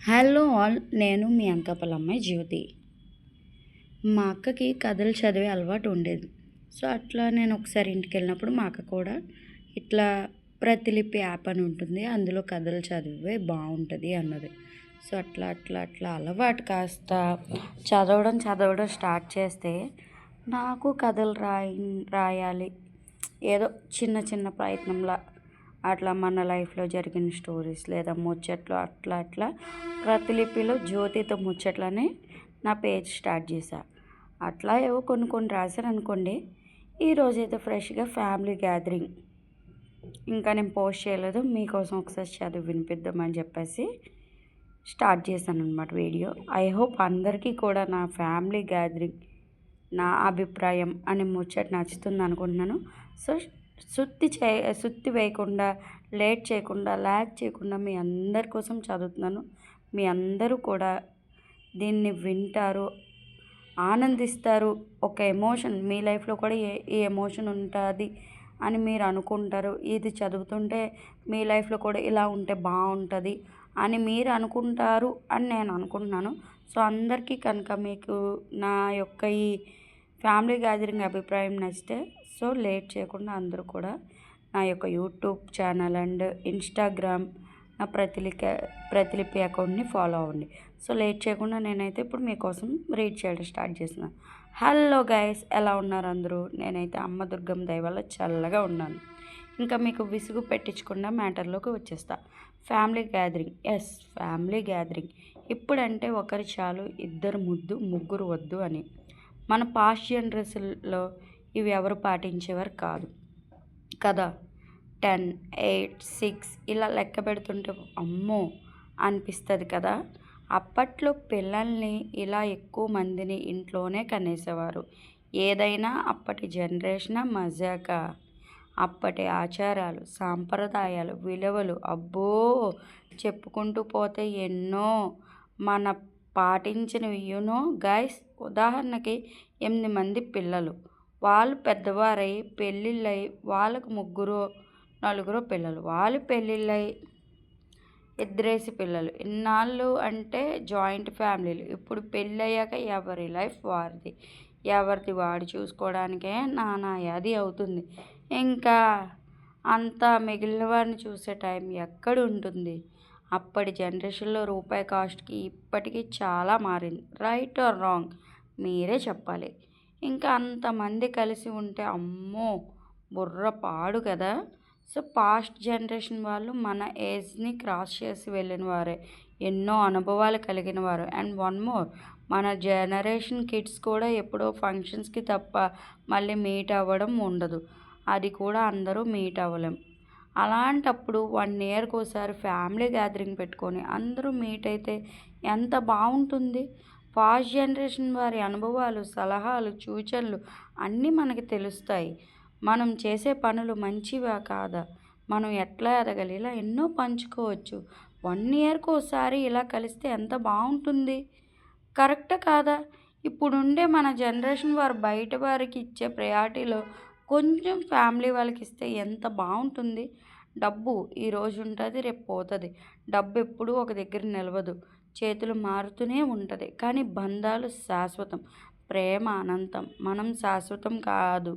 Hello all, నేను మీ అనకాపల్లమ్మాయి జ్యోతి. మా అక్కకి కథలు చదివే అలవాటు ఉండేది. సో అట్లా నేను ఒకసారి ఇంటికి వెళ్ళినప్పుడు మా అక్క కూడా ఇట్లా ప్రతిలిపి యాప్ అని ఉంటుంది, అందులో కథలు చదివే బాగుంటుంది అన్నది. సో అట్లా అట్లా అట్లా అలవాటు కాస్త చదవడం స్టార్ట్ చేస్తే నాకు కథలు రాయాలి ఏదో చిన్న చిన్న ప్రయత్నంలా అట్లా మన లైఫ్లో జరిగిన స్టోరీస్ లేదా ముచ్చట్లు అట్లా అట్లా ప్రతిలిపిలో జ్యోతితో ముచ్చట్లని నా పేజ్ స్టార్ట్ చేశా. అట్లా ఏవో కొన్ని రాశాను అనుకోండి. ఈరోజైతే ఫ్రెష్గా ఫ్యామిలీ గ్యాదరింగ్ ఇంకా నేను పోస్ట్ చేయలేదు, మీకోసం ఒకసారి చదివి వినిపిద్దామని చెప్పేసి స్టార్ట్ చేశాను అనమాట వీడియో. ఐ హోప్ అందరికీ కూడా నా ఫ్యామిలీ గ్యాదరింగ్ నా అభిప్రాయం అనే ముచ్చట నచ్చుతుంది అనుకుంటున్నాను. సో సుత్తి వేయకుండా, లేట్ చేయకుండా, ల్యాగ్ చేయకుండా మీ అందరి కోసం చదువుతున్నాను. మీ అందరూ కూడా దీన్ని వింటారు, ఆనందిస్తారు. ఒక ఎమోషన్ మీ లైఫ్లో కూడా ఈ ఎమోషన్ ఉంటుంది అని మీరు అనుకుంటారు. ఇది చదువుతుంటే మీ లైఫ్లో కూడా ఇలా ఉంటే బాగుంటుంది అని మీరు అనుకుంటారు అని నేను అనుకుంటున్నాను. సో అందరికీ కనుక మీకు నా యొక్క ఈ ఫ్యామిలీ గ్యాదరింగ్ అభిప్రాయం నచ్చితే సో లేట్ చేయకుండా అందరూ కూడా నా యొక్క యూట్యూబ్ ఛానల్ అండ్ ఇన్స్టాగ్రామ్ నా ప్రతిలిపి అకౌంట్ని ఫాలో అవ్వండి. సో లేట్ చేయకుండా నేనైతే ఇప్పుడు మీకోసం రీడ్ చేయడం స్టార్ట్ చేస్తున్నాను. హలో గైస్, ఎలా ఉన్నారు అందరూ? నేనైతే అమ్మ దుర్గమ్మ దయ వల్ల చల్లగా ఉన్నాను. ఇంకా మీకు విసుగు పెట్టించకుండా మ్యాటర్లోకి వచ్చేస్తా. Family gathering, yes family gathering. ఇప్పుడంటే ఒకరు చాలు, ఇద్దరు ముద్దు, ముగ్గురు వద్దు అని. మన పాస్ట్ జనరేషన్లో ఇవి ఎవరు పాటించేవారు కాదు కదా. 10, 8, 6 ఇలా లెక్క పెడుతుంటే అమ్మో అనిపిస్తుంది కదా. అప్పట్లో పిల్లల్ని ఇలా ఎక్కువ మందిని ఇంట్లోనే కనేసేవారు. ఏదైనా అప్పటి జనరేషన్ మజాక, అప్పటి ఆచారాలు, సాంప్రదాయాలు, విలువలు అబ్బో చెప్పుకుంటూ పోతే ఎన్నో మన పాటించినవి. గైస్, ఉదాహరణకి 8 మంది పిల్లలు, వాళ్ళు పెద్దవారై పెళ్ళిళ్ళై వాళ్ళకు 3, 4 పిల్లలు, వాళ్ళు పెళ్ళిళ్ళై 2 పిల్లలు. ఇన్నాళ్ళు అంటే జాయింట్ ఫ్యామిలీలు. ఇప్పుడు పెళ్ళయ్యాక ఎవరి లైఫ్ వారిది, ఎవరిది వాడు చూసుకోవడానికే నానాయాది అవుతుంది. ఇంకా అంతా మిగిలిన వారిని చూసే టైం ఎక్కడ ఉంటుంది? అప్పటి జనరేషన్లో రూపాయి కాస్ట్కి ఇప్పటికీ చాలా మారింది. రైట్ ఆర్ రాంగ్ మీరే చెప్పాలి. ఇంకా అంతమంది కలిసి ఉంటే అమ్మో బుర్ర పాడు కదా. సో పాస్ట్ జనరేషన్ వాళ్ళు మన ఏజ్ని క్రాస్ చేసి వెళ్ళిన వారే, ఎన్నో అనుభవాలు కలిగిన వారు. అండ్ వన్ మోర్, మన జనరేషన్ కిడ్స్ కూడా ఎప్పుడో ఫంక్షన్స్కి తప్ప మళ్ళీ మీట్ అవ్వడం ఉండదు. అది కూడా అందరూ మీట్ అవ్వలేం. అలాంటప్పుడు 1 ఇయర్కి ఒకసారి ఫ్యామిలీ గ్యాదరింగ్ పెట్టుకొని అందరూ మీట్ అయితే ఎంత బాగుంటుంది. పాస్ట్ జనరేషన్ వారి అనుభవాలు, సలహాలు, సూచనలు అన్నీ మనకి తెలుస్తాయి. మనం చేసే పనులు మంచివా కాదా, మనం ఎట్లా ఎదగాలి, ఇలా ఎన్నో పంచుకోవచ్చు. 1 ఇయర్కి ఒకసారి ఇలా కలిస్తే ఎంత బాగుంటుంది, కరెక్టా కాదా? ఇప్పుడుండే మన జనరేషన్ వారు బయట వారికి ఇచ్చే ప్రయారిటీలో కొంచెం ఫ్యామిలీ వాళ్ళకి ఇస్తే ఎంత బాగుంటుంది. డబ్బు ఈరోజు ఉంటుంది, రేపు పోతుంది. డబ్బు ఎప్పుడూ ఒక దగ్గర నిలవదు, చేతులు మారుతూనే ఉంటుంది. కానీ బంధాలు శాశ్వతం, ప్రేమ అనంతం. మనం శాశ్వతం కాదు.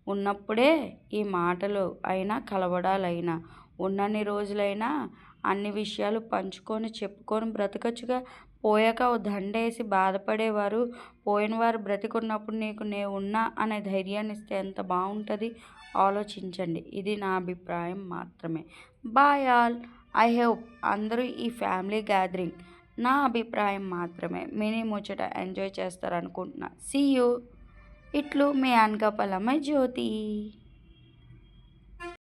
ఉన్నప్పుడే ఈ మాటలు అయినా, కలవడాలైనా, ఉన్నన్ని రోజులైనా అన్ని విషయాలు పంచుకొని చెప్పుకొని బ్రతకచ్చుగా. పోయాక ఓ దండేసి బాధపడేవారు పోయినవారు బ్రతికున్నప్పుడు నీకు నేను ఉన్నా అనే ధైర్యాన్ని ఇస్తే ఎంత బాగుంటుంది. ఆలోచించండి. ఇది నా అభిప్రాయం మాత్రమే. Bye all. ఐ హోప్ అందరూ ఈ ఫ్యామిలీ గ్యాదరింగ్ నా అభిప్రాయం మాత్రమే మినీ ముచ్చట ఎంజాయ్ చేస్తారనుకుంటున్నా. See you. ఇట్లు మీ అనకాపల్లమ్మాయి జ్యోతి.